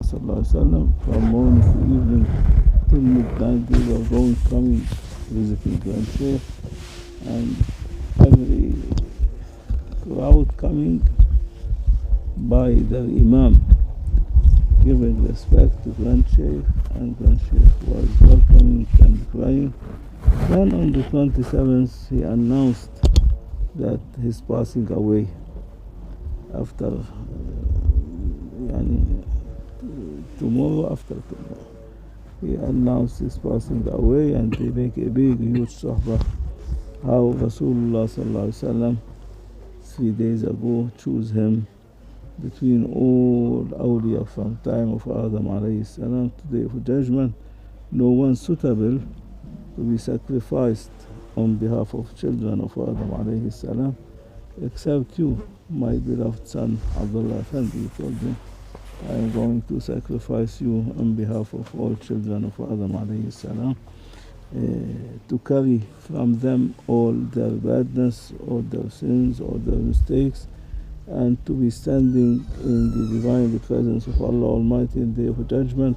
ﷺ from morning to evening till midnight. They were coming, visiting Grandshaykh, and every crowd coming by their Imam, giving respect to Grandshaykh, and Grandshaykh was welcoming and crying. Then on the 27th he announced that he's passing away after tomorrow, after tomorrow. He announced his passing away, and they make a big, huge sohbah how Rasulullah ﷺ 3 days ago chose him between all awliya from time of Adam alayhi salam to the day of judgment. No one suitable to be sacrificed on behalf of children of Adam alayhi salam except you, my beloved son Abdullah. He told him, I am going to sacrifice you on behalf of all children of Adam alayhi salam, to carry from them all their badness, all their sins, all their mistakes, and to be standing in the divine presence of Allah Almighty in the day of judgment,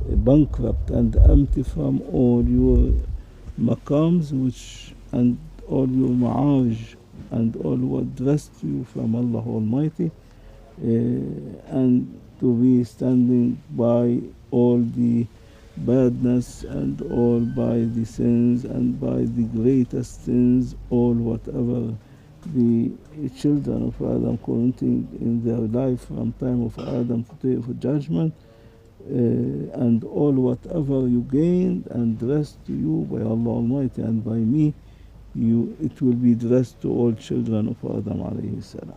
bankrupt and empty from all your maqams and all your ma'aj and all what dressed you from Allah Almighty, and to be standing by all the badness and all by the sins and by the greatest sins, all whatever the children of Adam committing in their life from time of Adam to day of judgment, and all whatever you gained and dressed to you by Allah Almighty and by me, it will be dressed to all children of Adam alayhi salam,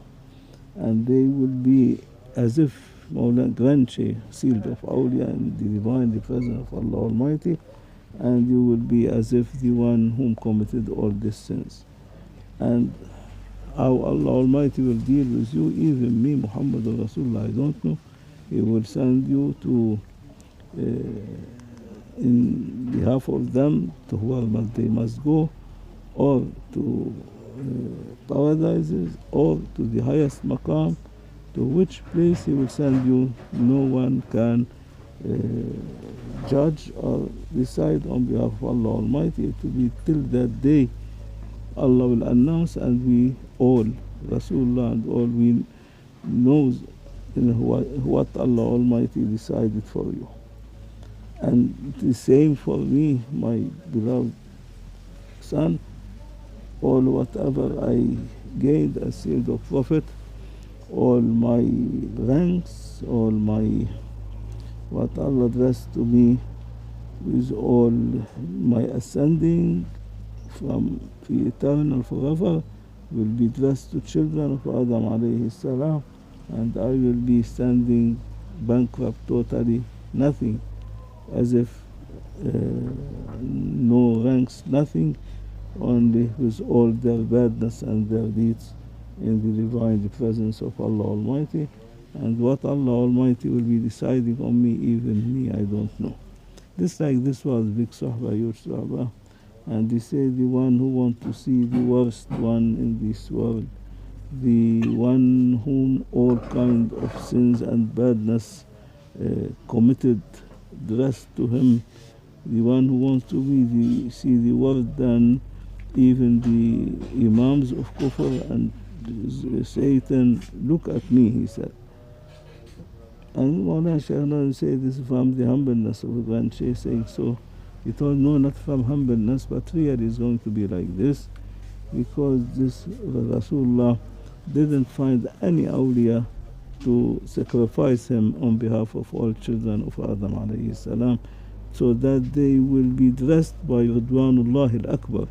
and they will be as if Grandshaykh, sealed of awliya in the divine presence of Allah Almighty, and you will be as if the one whom committed all these sins. And how Allah Almighty will deal with you, even me, Muhammadrasول, I don't know. He will send you to, in behalf of them, to wherever they must go, or to paradises, or to the highest maqam, to which place he will send you. No one can judge or decide on behalf of Allah Almighty. It will be till that day Allah will announce, and we all, Rasulullah and all, we knows what Allah Almighty decided for you. And the same for me, my beloved son. All whatever I gained as sealed of Prophet, all my ranks, all my what Allah addressed to me with all my ascending from the eternal forever will be addressed to children of Adam alayhi salam, and I will be standing bankrupt, totally nothing, as if no ranks, nothing, only with all their badness and their deeds in the divine presence of Allah Almighty. And what Allah Almighty will be deciding on me, even me, I don't know. This was big sohbah, huge sohbah. And they say the one who wants to see the worst one in this world, the one whom all kind of sins and badness committed, dressed to him, the one who wants to see the world than even the imams of kufr and Satan. Look at me, he said. And Mawlana Shaykh said this from the humbleness of the Grandshaykh, saying so. He told, no, not from humbleness, but really it's going to be like this, because this Rasulullah didn't find any awliya to sacrifice him on behalf of all children of Adam alayhi salam, so that they will be dressed by Ridwanullah al-Akbar,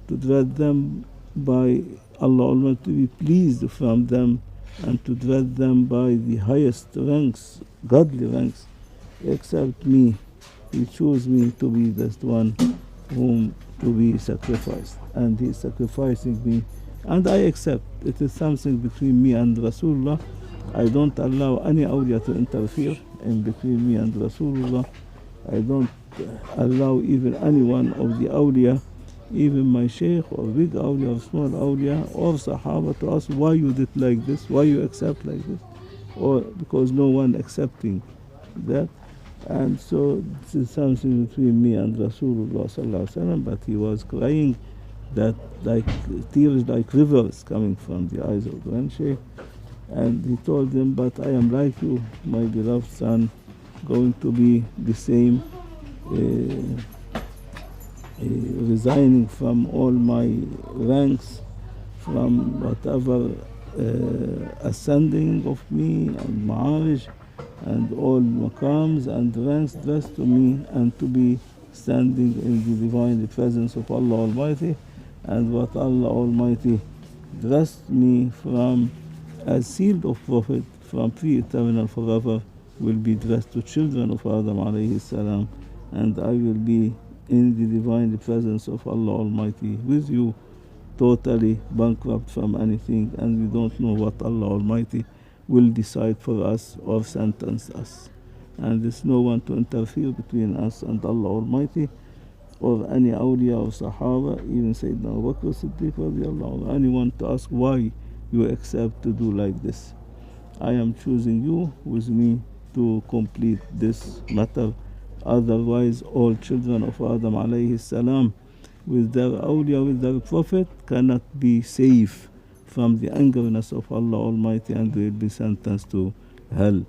to dress them by Allah Almighty, to be pleased from them, and to dress them by the highest ranks, godly ranks, except me. He chose me to be that one whom to be sacrificed, and he is sacrificing me, and I accept. It is something between me and Rasulullah. I don't allow any awliya to interfere in between me and Rasulullah. I don't allow even any one of the awliya, even my Shaykh or big awliya or small awliya or Sahaba, to ask why you did like this, why you accept like this. or because no one accepting that. And so this is something between me and Rasulullah sallallahu alaihi wasallam, but he was crying that like tears like rivers coming from the eyes of Grandshaykh. And he told them, but I am like you, my beloved son, going to be the same, resigning from all my ranks, from whatever ascending of me and ma'arij and all maqams and ranks dressed to me, and to be standing in the divine presence of Allah Almighty. And what Allah Almighty dressed me from as sealed of Prophet from pre-eternal forever will be dressed to children of Adam alayhi salam, and I will be in the divine presence of Allah Almighty with you, totally bankrupt from anything, and we don't know what Allah Almighty will decide for us or sentence us. And there's no one to interfere between us and Allah Almighty, or any awliya or Sahaba, even Sayyidina Abu Bakr Siddiq radiallahu, or anyone to ask why you accept to do like this. I am choosing you with me to complete this matter. Otherwise, all children of Adam alayhi salam, with their awliya, with their prophet, cannot be safe from the angerness of Allah Almighty, and will be sentenced to hell.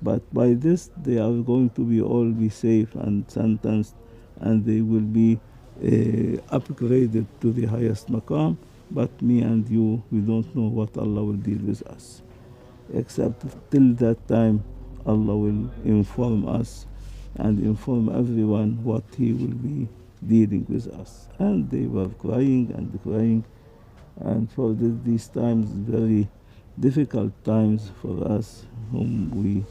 But by this, they are going to be all be safe and sentenced, and they will be upgraded to the highest maqam. But me and you, we don't know what Allah will deal with us. Except till that time, Allah will inform us and inform everyone what He will be dealing with us. And they were crying and crying. And for these times, very difficult times for us, whom we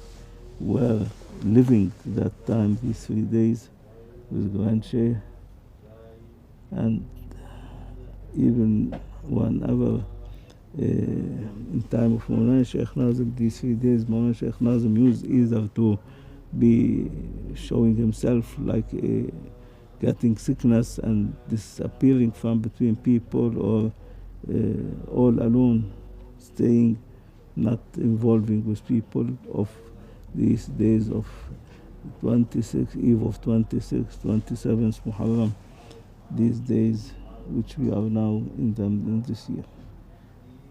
were living that time, these 3 days with Grandshaykh. And even whenever in time of Mawlana Shaykh Nazim, these 3 days, Mawlana Shaykh Nazim used either to be showing himself like getting sickness and disappearing from between people, or all alone, staying, not involving with people, of these days of 26th, eve of 26th, 27th Muharram, these days which we are now in them in this year.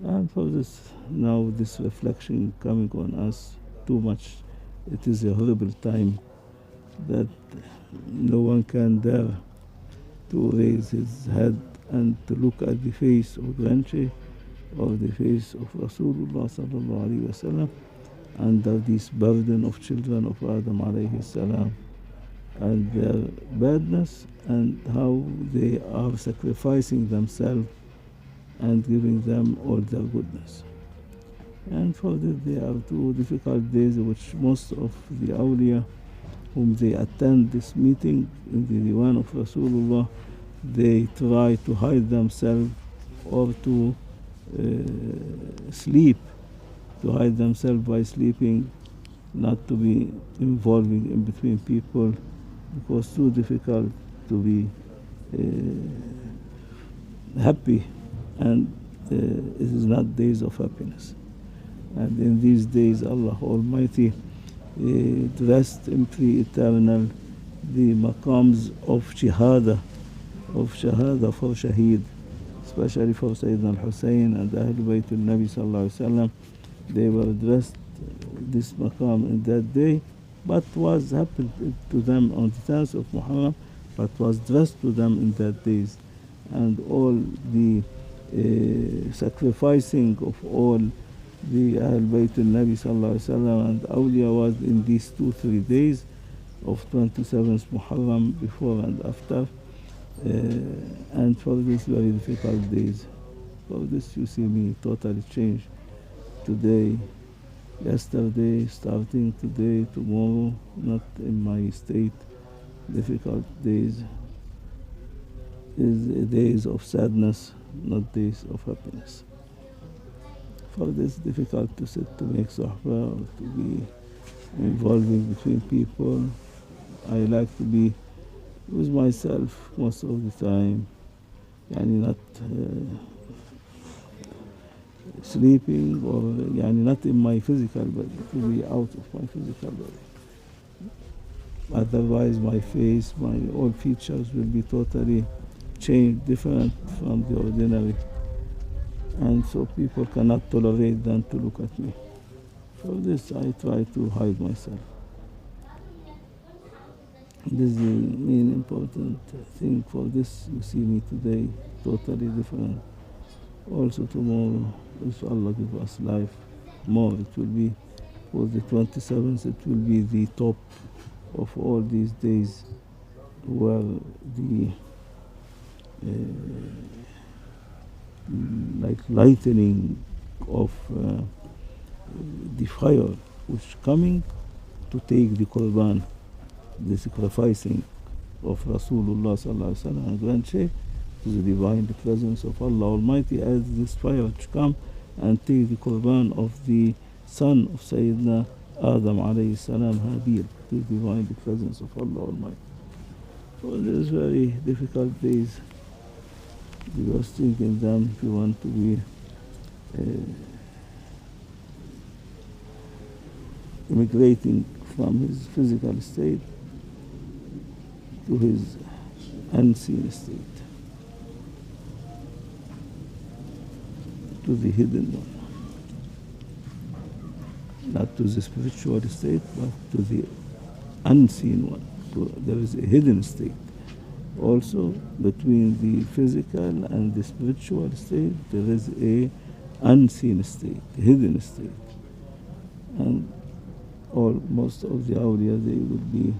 And for this, now this reflection coming on us too much, it is a horrible time that no one can dare to raise his head and to look at the face of Grandshaykh or the face of Rasulullah sallallahu alaihi wasallam under this burden of children of Adam alayhi salam, and their badness, and how they are sacrificing themselves and giving them all their goodness. And for this, they are 2 difficult days which most of the awliya whom they attend this meeting in the diwan of Rasulullah, they try to hide themselves or to sleep, to hide themselves by sleeping, not to be involving in between people, because too difficult to be happy, and it is not days of happiness. And in these days, Allah Almighty dressed in pre-eternal the maqams of shahada for shaheed, especially for Sayyidina Al-Hussein and Ahlul Bayt al-Nabi sallallahu alaihi wasallam. They were dressed this maqam in that day, but was happened to them on the 10th of Muharram, but was dressed to them in that days. And all the sacrificing of all the Ahlul Bayt al-Nabi sallallahu alaihi wasallam and awliya was in these 2-3 days of 27th Muharram, before and after. And for these very difficult days, for this you see me totally changed today, yesterday, starting today, tomorrow, not in my state. Difficult days is days of sadness, not days of happiness. For this, difficult to sit to make sohbah or to be involving between people. I like to be with myself most of the time, yani not sleeping, or not in my physical body, to be out of my physical body. Otherwise my face, my all features will be totally changed, different from the ordinary, and so people cannot tolerate them to look at me. For this I try to hide myself. This is the main important thing. For this you see me today totally different. Also tomorrow, if Allah give us life more, it will be, for the 27th, it will be the top of all these days, where the like lightning of the fire which coming to take the Qurban, the sacrificing of Rasulullah ﷺ and Grandshaykh, to the divine presence of Allah Almighty, as this fire which come and take the Qurban of the son of Sayyidina Adam alayhi salam, Habil, to the divine presence of Allah Almighty. So these very difficult days, because thinking them, if you want to be immigrating from his physical state to his unseen state, to the hidden one. Not to the spiritual state, but to the unseen one. There is a hidden state. Also, between the physical and the spiritual state, there is a unseen state, hidden state. And most of the awliya, they will be,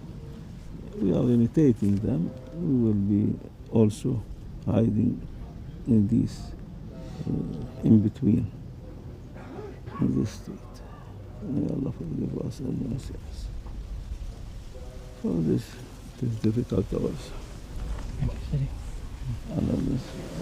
we are imitating them, we will be also hiding in this, in between, in this state. May Allah forgive us and mercy us. So this is difficult hours. Allah bless you.